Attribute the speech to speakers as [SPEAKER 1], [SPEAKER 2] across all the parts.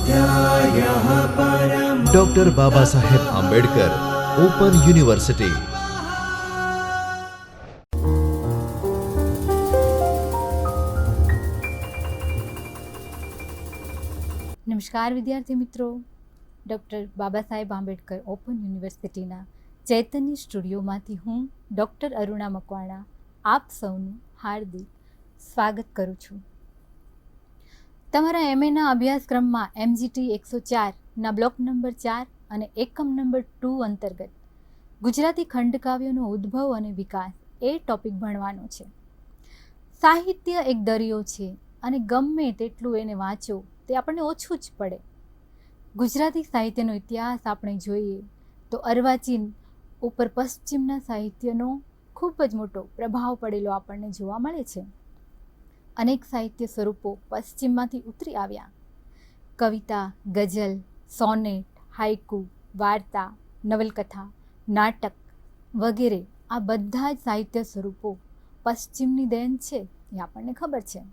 [SPEAKER 1] स्वाध्यायः परमः।
[SPEAKER 2] Doctor Baba Saheb Ambedkar open university.
[SPEAKER 3] નમસ્કાર વિદ્યાર્થી મિત્રો, ડૉક્ટર બાબા સાહેબ આંબેડકર ઓપન યુનિવર્સિટીના ચૈતન્ય સ્ટુડિયોમાંથી હું ડૉક્ટર અરુણા મકવાણા આપ સૌનું હાર્દિક સ્વાગત કરું છું. તમારા એમએના અભ્યાસક્રમમાં MGT 104ના બ્લોક નંબર 4 અને એકમ નંબર 2 અંતર્ગત ગુજરાતી ખંડકાવ્યોનો ઉદ્ભવ અને વિકાસ એ ટોપિક ભણવાનો છે. સાહિત્ય એક દરિયો છે અને ગમે તેટલું એને વાંચો તે આપણને ઓછું જ પડે. ગુજરાતી સાહિત્યનો ઇતિહાસ આપણે જોઈએ તો અર્વાચીન ઉપર પશ્ચિમના સાહિત્યનો ખૂબ જ મોટો પ્રભાવ પડેલો આપણને જોવા મળે છે. અનેક સાહિત્ય સ્વરૂપો પશ્ચિમમાંથી ઉતરી આવ્યા. કવિતા, ગઝલ, સોનેટ, હાઇકુ, વાર્તા, નવલકથા, નાટક વગેરે આ બધા જ સાહિત્ય સ્વરૂપો પશ્ચિમની દેન છે એ આપણને ખબર છે.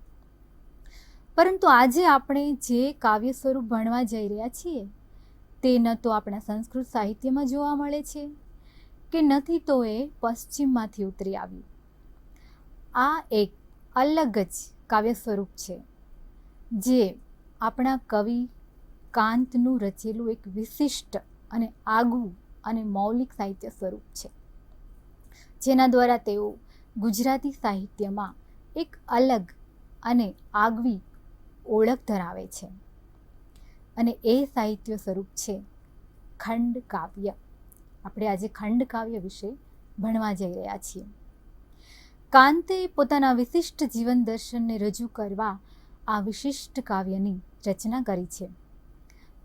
[SPEAKER 3] પરંતુ આજે આપણે જે કાવ્ય સ્વરૂપ ભણવા જઈ રહ્યા છીએ તે ન તો આપણા સંસ્કૃત સાહિત્યમાં જોવા મળે છે કે નથી તો એ પશ્ચિમમાંથી ઉતરી આવ્યું. આ એક અલગ જ કાવ્ય સ્વરૂપ છે જે આપણા કવિ કાંતનું રચેલું એક વિશિષ્ટ અને આગવું અને મૌલિક સાહિત્ય સ્વરૂપ છે, જેના દ્વારા તેઓ ગુજરાતી સાહિત્યમાં એક અલગ અને આગવી ઓળખ ધરાવે છે. અને એ સાહિત્ય સ્વરૂપ છે ખંડકાવ્ય. આપણે આજે ખંડકાવ્ય વિશે ભણવા જઈ રહ્યા છીએ. કાંતે પોતાના વિશિષ્ટ જીવન દર્શનને રજૂ કરવા આ વિશિષ્ટ કાવ્યની રચના કરી છે.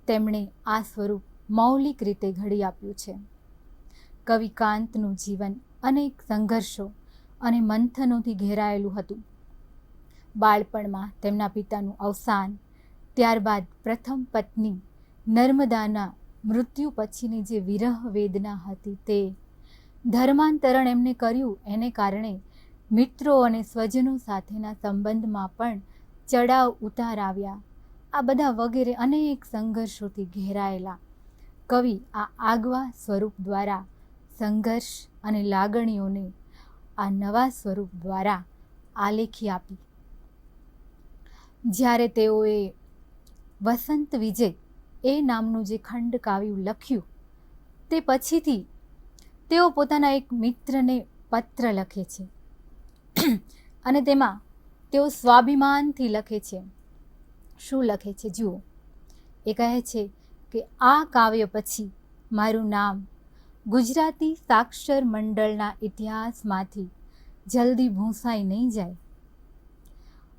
[SPEAKER 3] તેમણે આ સ્વરૂપ મૌલિક રીતે ઘડી આપ્યું છે. કવિ કાંતનું જીવન અનેક સંઘર્ષો અને મંથનોથી ઘેરાયેલું હતું. બાળપણમાં તેમના પિતાનું અવસાન, ત્યારબાદ પ્રથમ પત્ની નર્મદાના મૃત્યુ પછીની જે વિરહ વેદના હતી તે, ધર્માંતરણ એમને કર્યું એને કારણે મિત્રો અને સ્વજનો સાથેના સંબંધમાં પણ ચડાવ ઉતાર આવ્યા. આ બધા વગેરે અનેક સંઘર્ષોથી ઘેરાયેલા કવિ આ આગવા સ્વરૂપ દ્વારા સંઘર્ષ અને લાગણીઓને આ નવા સ્વરૂપ દ્વારા આલેખી આપી. જ્યારે તેઓએ વસંત વિજય એ નામનું જે ખંડકાવ્ય લખ્યું તે પછીથી તેઓ પોતાના એક મિત્રને પત્ર લખે છે અને તેમાં તેઓ સ્વાભિમાનથી લખે છે. શું લખે છે જુઓ. એ કહે છે કે આ કાવ્ય પછી મારું નામ ગુજરાતી સાક્ષર મંડળના ઇતિહાસમાંથી જલ્દી ભૂંસાઈ નહીં જાય.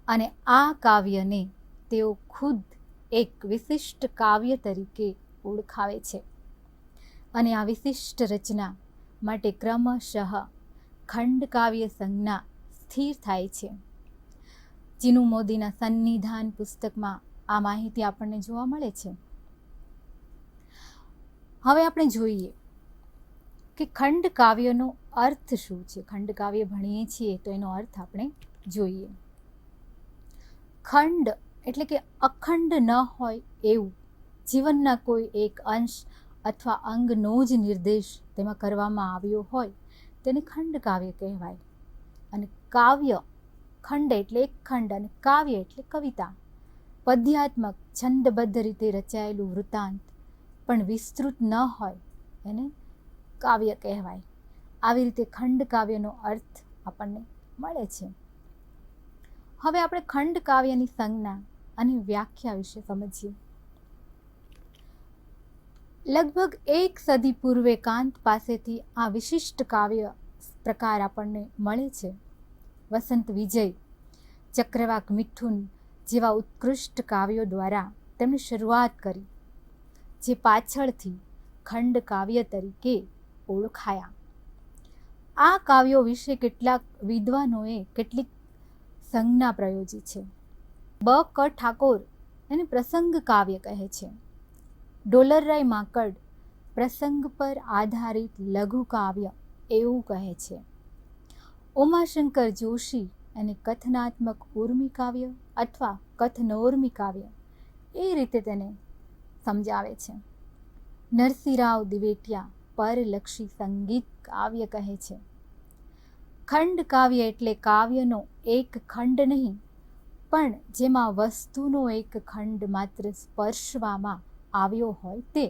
[SPEAKER 3] અને આ કાવ્યને તેઓ ખુદ એક વિશિષ્ટ કાવ્ય તરીકે ઓળખાવે છે. અને આ વિશિષ્ટ રચના માટે ક્રમશઃ ખંડકાવ્ય સંજ્ઞા સ્થિર થાય છે. ચીનુ મોદીના સન્નિધાન પુસ્તકમાં આ માહિતી આપણને જોવા મળે છે. હવે આપણે જોઈએ કે ખંડકાવ્યનો અર્થ શું છે. ખંડકાવ્ય ભણીએ છીએ તો એનો અર્થ આપણે જોઈએ. ખંડ એટલે કે અખંડ ન હોય એવું, જીવનના કોઈ એક અંશ અથવા અંગનો જ નિર્દેશ તેમાં કરવામાં આવ્યો હોય તેને ખંડકાવ્ય કહેવાય. અને કાવ્ય, ખંડ એટલે એક ખંડ અને કાવ્ય એટલે કવિતા, પદ્યાત્મક છંદબદ્ધ રીતે રચાયેલું વૃત્તાંત પણ વિસ્તૃત ન હોય એને કાવ્ય કહેવાય. આવી રીતે ખંડકાવ્યનો અર્થ આપણને મળે છે. હવે આપણે ખંડકાવ્યની સંજ્ઞા અને વ્યાખ્યા વિશે સમજીએ. લગભગ 1 સદી પૂર્વે કાંત પાસેથી આ વિશિષ્ટ કાવ્ય પ્રકાર આપણને મળે છે. વસંત વિજય, ચક્રવાક મિથુન જેવા ઉત્કૃષ્ટ કાવ્યો દ્વારા તેમણે શરૂઆત કરી, જે પાછળથી ખંડકાવ્ય તરીકે ઓળખાયા. આ કાવ્યો વિશે કેટલાક વિદ્વાનોએ કેટલીક સંજ્ઞા પ્રયોજી છે. બ.ક. ઠાકોર એને પ્રસંગ કાવ્ય કહે છે. ડોલરરાય માંકડ પ્રસંગ પર આધારિત લઘુ કાવ્ય એવું કહે છે. ઉમાશંકર જોશી એને કથનાત્મક ઉર્મી કાવ્ય અથવા કથનોર્મી કાવ્ય એ રીતે તેને સમજાવે છે. નરસિંહરાવ દિવેટિયા પરલક્ષી સંગીત કાવ્ય કહે છે, ખંડ કાવ્ય એટલે કાવ્યનો એક ખંડ નહીં, પણ જેમાં વસ્તુનો એક ખંડ માત્ર સ્પર્શવામાં આવ્યો હોય તે.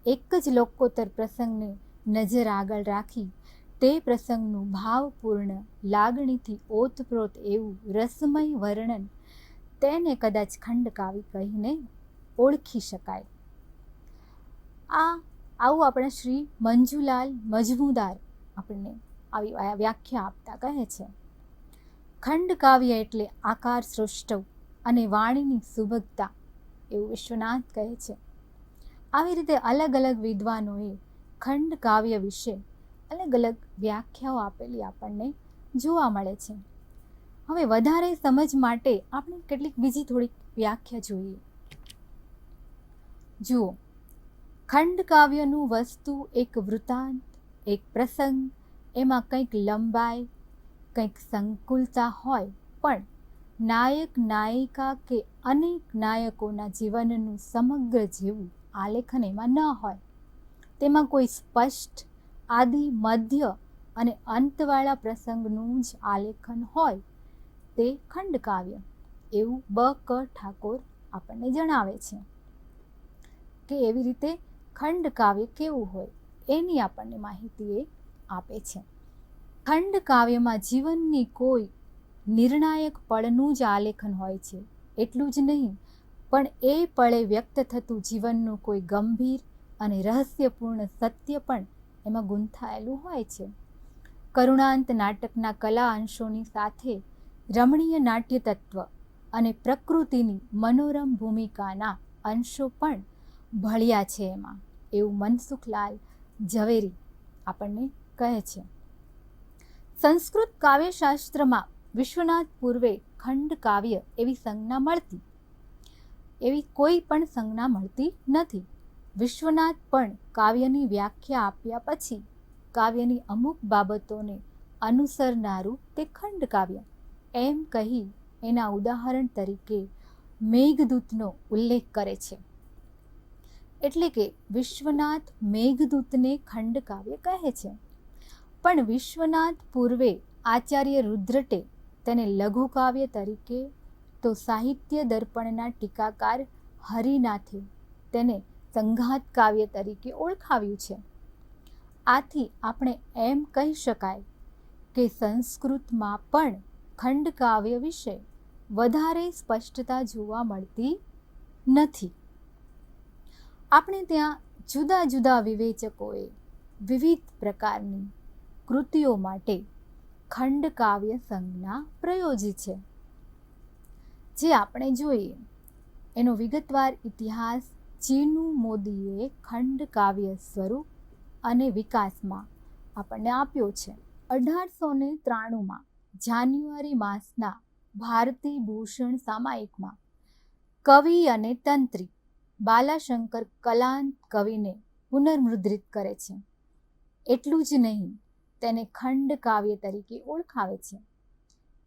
[SPEAKER 3] એક જ લોકોત્તર પ્રસંગને નજર આગળ રાખી તે પ્રસંગનું ભાવપૂર્ણ લાગણીથી ઓતપ્રોત એવું રસમય વર્ણન, તેને કદાચ ખંડકાવ્ય કહીને ઓળખી શકાય. આવું આપણા શ્રી મંજુલાલ મજમુદાર આપણને આવી વ્યાખ્યા આપતા કહે છે. ખંડકાવ્ય એટલે આકાર સૃષ્ટવ અને વાણીની સુભગતા, એવું વિશ્વનાથ કહે છે. આવી રીતે અલગ અલગ વિદ્વાનોએ ખંડકાવ્ય વિશે અલગ અલગ વ્યાખ્યાઓ આપેલી આપણને જોવા મળે છે. હવે વધારે સમજ માટે આપણે કેટલીક બીજી થોડીક વ્યાખ્યા જોઈએ. જુઓ, ખંડકાવ્યનું વસ્તુ એક વૃત્તાંત, એક પ્રસંગ, એમાં કંઈક લંબાઈ, કંઈક સંકુલતા હોય, પણ નાયક નાયિકા કે અનેક નાયકોના જીવનનું સમગ્ર જેવું આલેખન એમાં ન હોય. તેમાં કોઈ સ્પષ્ટ આદિ, મધ્ય અને અંતવાળા પ્રસંગનું જ આલેખન હોય તે ખંડકાવ્ય, એવું બ.ક. ઠાકોર આપણને જણાવે છે કે એવી રીતે ખંડકાવ્ય કેવું હોય એની આપણને માહિતી એ આપે છે. ખંડકાવ્યમાં જીવનની કોઈ નિર્ણાયક પળનું જ આલેખન હોય છે. એટલું જ નહીં, પણ એ પળે વ્યક્ત થતું જીવનનું કોઈ ગંભીર અને રહસ્યપૂર્ણ સત્ય પણ એમાં ગૂંથાયેલું હોય છે. કરુણાંત નાટકના કલા અંશોની સાથે રમણીય નાટ્ય તત્વ અને પ્રકૃતિની મનોરમ ભૂમિકાના અંશો પણ ભળ્યા છે એમાં, એવું મનસુખલાલ ઝવેરી આપણને કહે છે. સંસ્કૃત કાવ્યશાસ્ત્રમાં વિશ્વનાથ પૂર્વે ખંડકાવ્ય એવી સંજ્ઞા મળતી, એવી કોઈ પણ સંજ્ઞા મળતી નથી. વિશ્વનાથ પણ કાવ્યની વ્યાખ્યા આપ્યા પછી કાવ્યની અમુક બાબતોને અનુસરનારું તે ખંડકાવ્ય એમ કહી એના ઉદાહરણ તરીકે મેઘદૂતનો ઉલ્લેખ કરે છે. એટલે કે વિશ્વનાથ મેઘદૂતને ખંડકાવ્ય કહે છે. પણ વિશ્વનાથ પૂર્વે આચાર્ય રુદ્રટે તેને લઘુકાવ્ય તરીકે, તો સાહિત્ય દર્પણના ટીકાકાર હરિનાથે તેને સંઘાત કાવ્ય તરીકે ઓળખાવ્યું છે. આથી આપણે એમ કહી શકાય કે સંસ્કૃતમાં પણ ખંડકાવ્ય વિશે વધારે સ્પષ્ટતા જોવા મળતી નથી. આપણે ત્યાં જુદા જુદા વિવેચકોએ વિવિધ પ્રકારની કૃતિઓ માટે ખંડકાવ્ય સંજ્ઞા પ્રયોજી છે. જે આપણે જોઈએ એનો વિગતવાર ઇતિહાસ ચીનુ મોદીએ ખંડકાવ્ય સ્વરૂપ અને વિકાસમાં આપણને આપ્યો છે. 1893માં જાન્યુઆરી માસના ભારતી ભૂષણ સામાયિકમાં કવિ અને તંત્રી બાલાશંકર કલાંત કવિને પુનર્મુદ્રિત કરે છે. એટલું જ નહીં, તેને ખંડકાવ્ય તરીકે ઓળખાવે છે.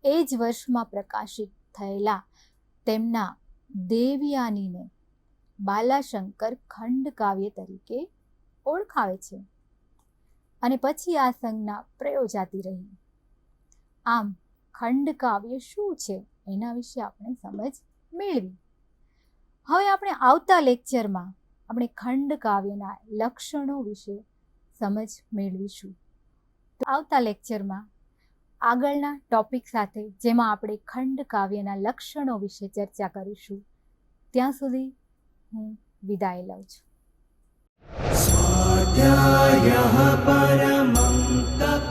[SPEAKER 3] એ જ વર્ષમાં પ્રકાશિત થયેલા તેમના દેવયાનીને બાલાશંકર ખંડકાવ્ય તરીકે ઓળખાવે છે. અને પછી આ સંજ્ઞા પ્રયોજાતી રહી. આમ ખંડકાવ્ય શું છે એના વિશે આપણે સમજ મેળવી. હવે આપણે આવતા લેક્ચરમાં આપણે ખંડકાવ્યના લક્ષણો વિશે સમજ મેળવીશું. તો આવતા લેક્ચરમાં આગળના ટોપિક સાથે, જેમાં આપણે ખંડકાવ્યના લક્ષણો વિશે ચર્ચા કરીશું. ત્યાં સુધી હું વિદાય લઉં છું.
[SPEAKER 1] स्वाध्यायः परमं तप